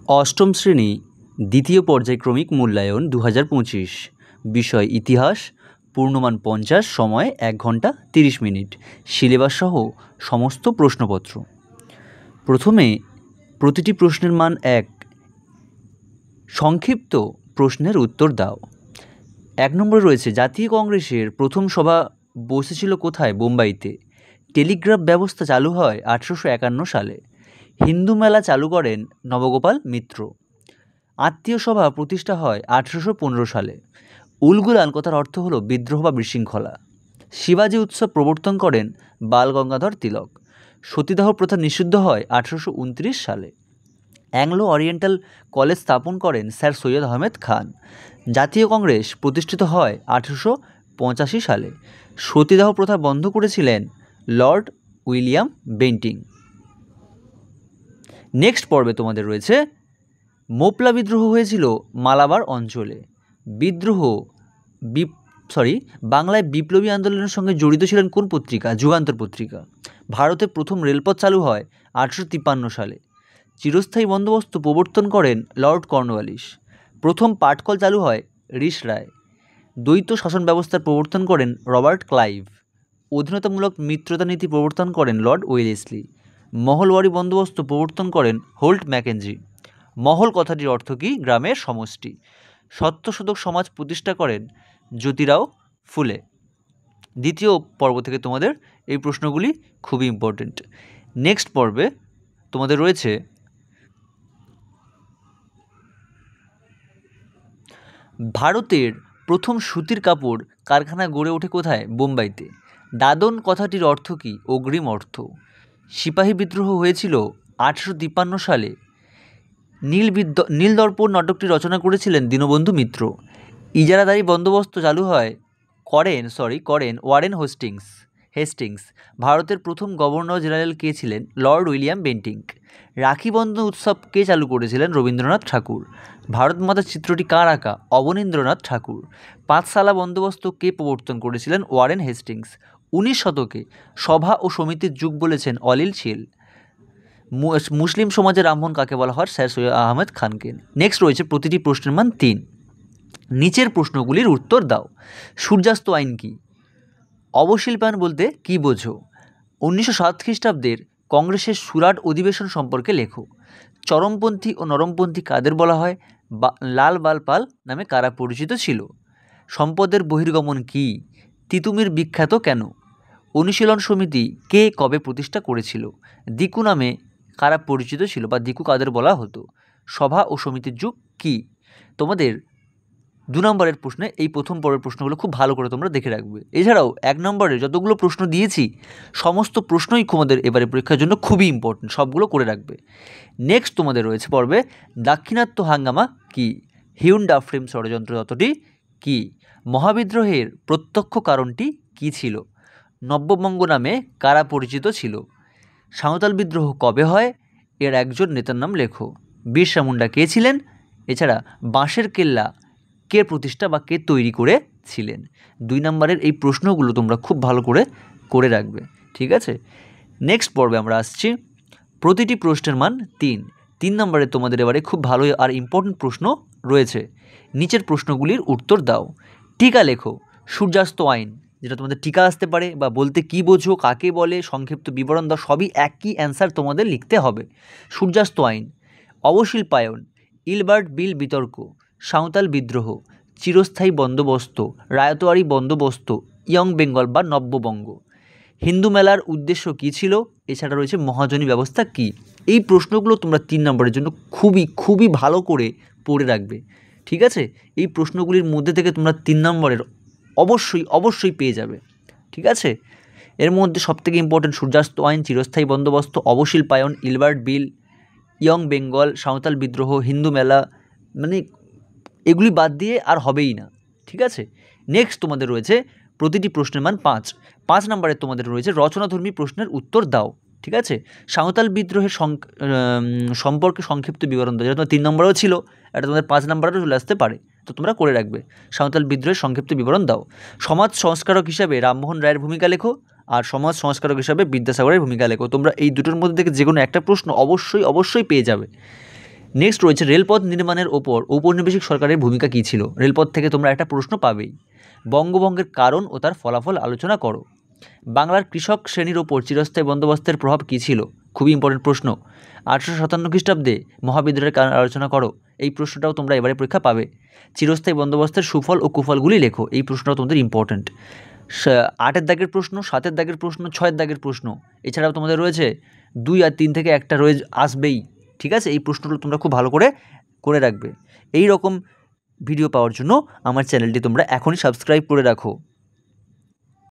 অষ্টম শ্রেণী দ্বিতীয় পর্যায়ক্রমিক মূল্যায়ন 2025, বিষয় ইতিহাস, পূর্ণমান 50, সময় 1 ঘন্টা 30 মিনিট, সিলেবাস সহ সমস্ত প্রশ্নপত্র। প্রথমে প্রতিটি প্রশ্নের মান 1, সংক্ষিপ্ত প্রশ্নের উত্তর দাও। 1 নম্বরে রয়েছে জাতীয় কংগ্রেসের প্রথম সভা বসেছিল কোথায়? বোম্বাইতে। টেলিগ্রাফ ব্যবস্থা চালু হয় 1851 সালে। হিন্দু মেলা চালু করেন নবগোপাল মিত্র। আত্মীয় সভা প্রতিষ্ঠা হয় 1815 সালে। উলগুলান কথার অর্থ হলো বিদ্রোহ বা বিশৃঙ্খলা। শিবাজী উৎসব প্রবর্তন করেন বাল গঙ্গাধর তিলক। সতীদাহ প্রথা নিষিদ্ধ হয় 1829 সালে। অ্যাংলো ওরিয়েন্টাল কলেজ স্থাপন করেন স্যার সৈয়দ আহমেদ খান। জাতীয় কংগ্রেস প্রতিষ্ঠিত হয় 1885 সালে। সতীদাহ প্রথা বন্ধ করেছিলেন লর্ড উইলিয়াম বেন্টিং। নেক্সট পর্বে তোমাদের রয়েছে মোপলা বিদ্রোহ হয়েছিল মালাবার অঞ্চলে। বাংলায় বিপ্লবী আন্দোলনের সঙ্গে জড়িত ছিলেন কোন পত্রিকা? যুগান্তর পত্রিকা। ভারতে প্রথম রেলপথ চালু হয় 1853 সালে। চিরস্থায়ী বন্দোবস্ত প্রবর্তন করেন লর্ড কর্নওয়ালিস। প্রথম পাটকল চালু হয় রিস রায়। দ্বৈত শাসন ব্যবস্থার প্রবর্তন করেন রবার্ট ক্লাইভ। অধীনতামূলক মিত্রতা নীতি প্রবর্তন করেন লর্ড ওয়েলেসলি। মহলওয়ারি বন্দোবস্ত প্রবর্তন করেন হোল্ট ম্যাকেঞ্জি। মহল কথাটির অর্থ কী? গ্রামের সমষ্টি। সত্যশোধক সমাজ প্রতিষ্ঠা করেন জ্যোতিরাও ফুলে। দ্বিতীয় পর্ব থেকে তোমাদের এই প্রশ্নগুলি খুবই ইম্পর্টেন্ট। নেক্সট পর্বে তোমাদের রয়েছে ভারতের প্রথম সুতির কাপড় কারখানা গড়ে ওঠে কোথায়? বোম্বাইতে। দাদন কথাটির অর্থ কী? অগ্রিম অর্থ। সিপাহী বিদ্রোহ হয়েছিল 1853 সালে। নীলদর্পণ নাটকটি রচনা করেছিলেন দীনবন্ধু মিত্র। ইজারাদারি বন্দোবস্ত চালু করেন ওয়ারেন হেস্টিংস। ভারতের প্রথম গভর্নর জেনারেল কে ছিলেন? Lord William Bentinck. Rakhi Bandhan উৎসব কে চালু করেছিলেন? রবীন্দ্রনাথ ঠাকুর। ভারত মাতার চিত্রটি কার আঁকা? অবনীন্দ্রনাথ ঠাকুর। পাঁচশালা বন্দোবস্ত কে প্রবর্তন করেছিলেন? Warren Hastings. 19 শতকে সভা ও সমিতির যুগ বলেছেন অলিল শীল। মুসলিম সমাজে রামমোহন কাকে বলা হয়? স্যার সৈয়দ আহমেদ খানকে। নেক্সট রয়েছে প্রতিটি প্রশ্নের মান 3। নিচের প্রশ্নগুলির উত্তর দাও। সূর্যাস্ত আইন কী? অবশিল্পায়ন বলতে কী বোঝো? 1907 খ্রিস্টাব্দের কংগ্রেসের সুরাট অধিবেশন সম্পর্কে লেখো। চরমপন্থী ও নরমপন্থী কাদের বলা হয়? লাল বালপাল নামে কারা পরিচিত ছিল? সম্পদের বহির্গমন কী? তিতুমির বিখ্যাত কেন? অনুশীলন সমিতি কে কবে প্রতিষ্ঠা করেছিল? দিকু নামে কারা পরিচিত ছিল বা দিকু কাদের বলা হতো? সভা ও সমিতির যুগ কী? তোমাদের 2 নম্বরের প্রশ্নে এই প্রথম পর্বের প্রশ্নগুলো খুব ভালো করে তোমরা দেখে রাখবে। এছাড়াও 1 নম্বরের যতগুলো প্রশ্ন দিয়েছি সমস্ত প্রশ্নই তোমাদের এবারে পরীক্ষার জন্য খুবই ইম্পর্টেন্ট, সবগুলো করে রাখবে। নেক্সট তোমাদের রয়েছে পর্বে দাক্ষিণাত্য হাঙ্গামা কী? হিউন ডাফরিন ষড়যন্ত্র তত্ত্বটি কী? মহাবিদ্রোহের প্রত্যক্ষ কারণটি কী ছিল? নব্যবঙ্গ নামে কারা পরিচিত ছিল? সাঁওতাল বিদ্রোহ কবে হয়? এর একজন নেতার নাম লেখো। বিরসা মুন্ডা কে ছিলেন? এছাড়া বাঁশের কেল্লা কে প্রতিষ্ঠা বা কে তৈরি করেছিলেন? 2 নম্বরের এই প্রশ্নগুলো তোমরা খুব ভালো করে রাখবে, ঠিক আছে? নেক্সট পর্বে আমরা আসছি প্রতিটি প্রশ্নের মান 3 নম্বরে তোমাদের এবারে খুব ভালো আর ইম্পর্টেন্ট প্রশ্ন রয়েছে। নিচের প্রশ্নগুলির উত্তর দাও। টিকা লেখো। সূর্যাস্ত আইন, যেটা তোমাদের টিকা আসতে পারে, বা বলতে কী বোঝো, কাকে বলে, সংক্ষিপ্ত বিবরণ দাও, সবই একই অ্যান্সার তোমাদের লিখতে হবে। সূর্যাস্ত আইন, অবশিল্পায়ন, ইলবার্ট বিল বিতর্ক, সাঁওতাল বিদ্রোহ, চিরস্থায়ী বন্দোবস্ত, রায়তওয়ারি বন্দোবস্ত, ইয়ং বেঙ্গল বা নব্যবঙ্গ। হিন্দু মেলার উদ্দেশ্য কী ছিল? এছাড়া রয়েছে মহাজনী ব্যবস্থা কী? এই প্রশ্নগুলো তোমরা 3 নম্বরের জন্য খুবই ভালো করে পড়ে রাখবে, ঠিক আছে? এই প্রশ্নগুলির মধ্যে থেকে তোমরা 3 নম্বরের অবশ্যই পেয়ে যাবে, ঠিক আছে? এর মধ্যে সবথেকে ইম্পর্টেন্ট সূর্যাস্ত আইন, চিরস্থায়ী বন্দোবস্ত, অবশিল্পায়ন, Ilbert bill, young Bengal, Santhal বিদ্রোহ, হিন্দু মেলা, মানে এগুলি বাদ দিয়ে আর হবেই না, ঠিক আছে? নেক্সট তোমাদের রয়েছে প্রতিটি প্রশ্নের মান 5 নম্বরে তোমাদের রয়েছে রচনাধর্মী প্রশ্নের উত্তর দাও, ঠিক আছে? সাঁওতাল বিদ্রোহের সম্পর্কে সংক্ষিপ্ত বিবরণ দাও, যেটা তোমার 3 নম্বরেও ছিল, এটা তোমাদের 5 নম্বরেও চলে আসতে পারে, তো তোমরা করে রাখবে। সাঁওতাল বিদ্রোহের সংক্ষিপ্ত বিবরণ দাও। সমাজ সংস্কারক হিসাবে রামমোহন রায়ের ভূমিকা লেখো, আর সমাজ সংস্কারক হিসাবে বিদ্যাসাগরের ভূমিকা লেখো। তোমরা এই দুটোর মধ্যে থেকে যে কোনো একটা প্রশ্ন অবশ্যই পেয়ে যাবে। নেক্সট রয়েছে রেলপথ নির্মাণের ওপর ঔপনিবেশিক সরকারের ভূমিকা কী ছিল। রেলপথ থেকে তোমরা একটা প্রশ্ন পাবেই। বঙ্গভঙ্গের কারণ ও তার ফলাফল আলোচনা করো। বাংলার কৃষক শ্রেণীর ওপর চিরস্থায়ী বন্দোবস্তের প্রভাব কী ছিল, খুবই ইম্পর্টেন্ট প্রশ্ন। 1857 খ্রিস্টাব্দে মহাবিদ্রোহের কারণ আলোচনা করো। এই প্রশ্নটাও তোমরা এবারে পরীক্ষা পাবে। চিরস্থায়ী বন্দোবস্তের সুফল ও কুফলগুলি লেখো। এই প্রশ্নটাও তোমাদের ইম্পর্টেন্ট। 8-এর দাগের প্রশ্ন, 7-এর দাগের প্রশ্ন, 6-এর দাগের প্রশ্ন, এছাড়াও তোমাদের রয়েছে 2 আর 3 থেকে একটা আসবেই। ঠিক আছে, এই প্রশ্নগুলো তোমরা খুব ভালো করে রাখবে। এই রকম ভিডিও পাওয়ার জন্য আমার চ্যানেলটি তোমরা এখনই সাবস্ক্রাইব করে রাখো।